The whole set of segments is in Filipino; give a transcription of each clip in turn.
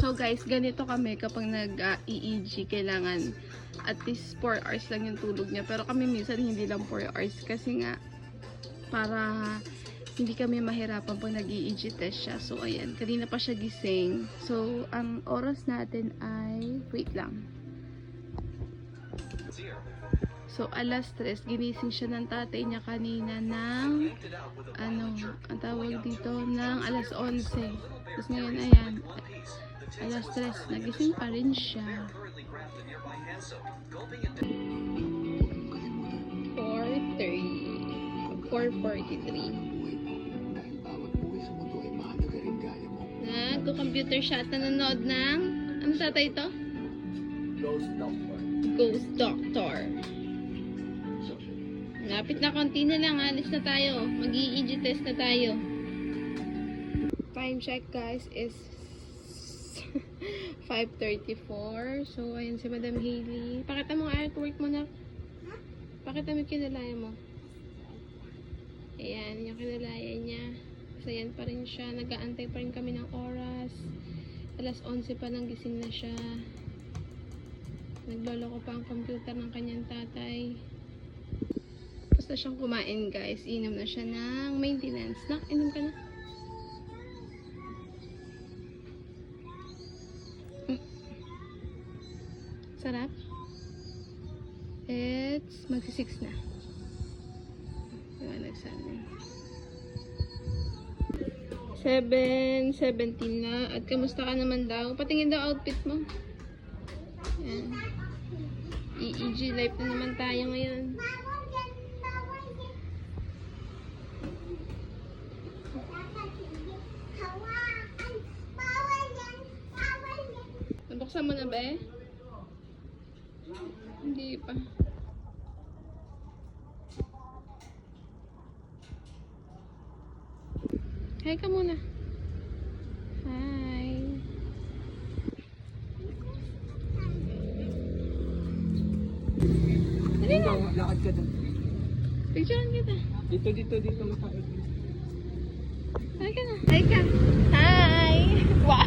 So guys, ganito kami kapag nag-EEG, kailangan at least 4 hours lang yung tulog niya. Pero kami minsan hindi lang 4 hours kasi nga para hindi kami mahirapan pag nag-EEG test siya. So ayan, kanina pa siya gising. So ang oras natin ay, wait lang. So alas 3, ginising siya ng tatay niya kanina ng ano, ang tawag dito, ng alas 11. Tapos ngayon ayan, alas 3, nagising pa rin siya. 4:43. Nagko-computer siya at nanonood ng, ano tatay ito? Ghost Doctor. Ghost Doctor. Lapit na, konti na lang, alis na tayo. Mag-EEG test na tayo. Time check guys is 5:34. So ayun si Madam Hailey. Pakita mo ang artwork mo na. Pakita mo yung kinalaya mo. Ayan, yung kinalaya niya. So ayan pa rin siya. Nag-aantay pa rin kami ng oras. Alas 11 pa lang gising na siya. Nagloloko pa ang computer ng kanyang tatay. Tapos na siyang kumain guys. Inom na siya ng maintenance. Nak, inom ka na. Sarap. It's magsi-6 na. Diba nagsana. 7:17 na. At kamusta ka naman daw? Patingin daw outfit mo. Yan. EEG life na naman tayo ngayon. Nabuksan mo na ba eh? Hindi pa. Hi ka muna. Hi. Dali na. Lakad ka doon. Picturean kita. Dito makakit. Hi ka na. Hi ka. Hi. Wow.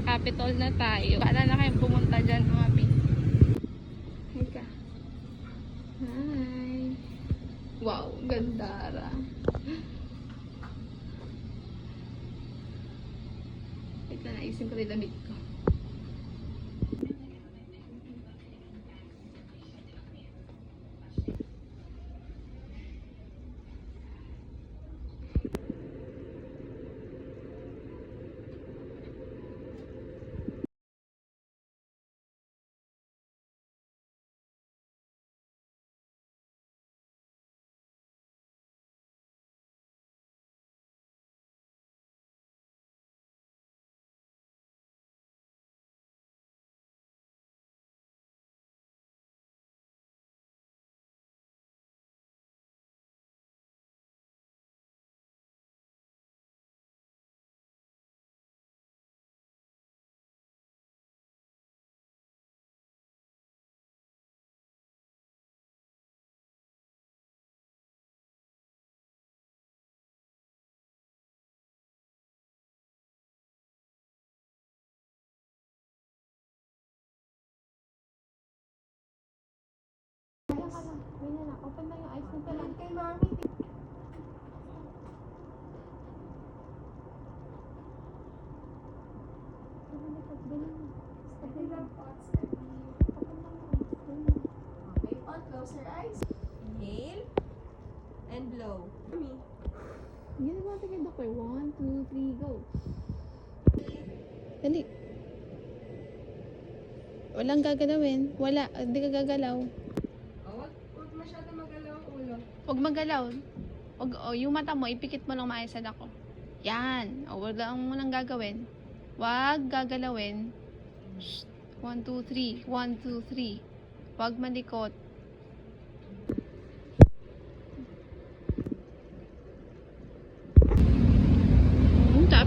Capitol na tayo. Paano na kayong pumunta dyan, mami? Hi ka. Hi. Wow, gandara. Wait na, naisin ko rin damit ko. Kaya ka lang. Ganyan na. Open na yung eyes nito lang. Kay mami. Steady lang po. Steady. Okay, on. Close your eyes. Inhale. And blow. Mami. Ganyan natin kay Doctor. 1, 2, 3, go. Dali. Walang gagalawin. Wala. Hindi ka gagalaw. Huwag masyado magalaw ang ulo. Huwag magalaw. Yung mata mo, ipikit mo lang maayos sa dako. Yan. Wag lang mo nang gagawin. Wag gagalawin. 1, 2, 3. 1, 2, 3. Wag malikot.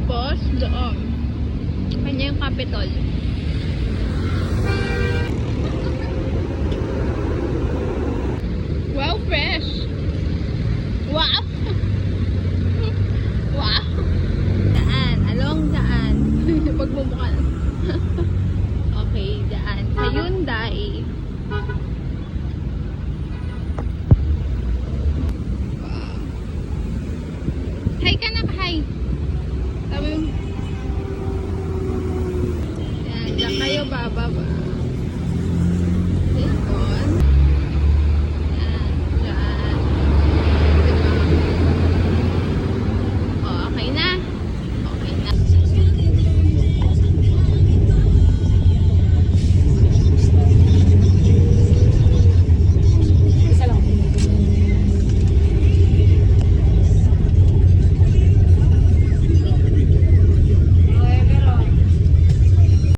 Tapos, doon. Kanya yung capital.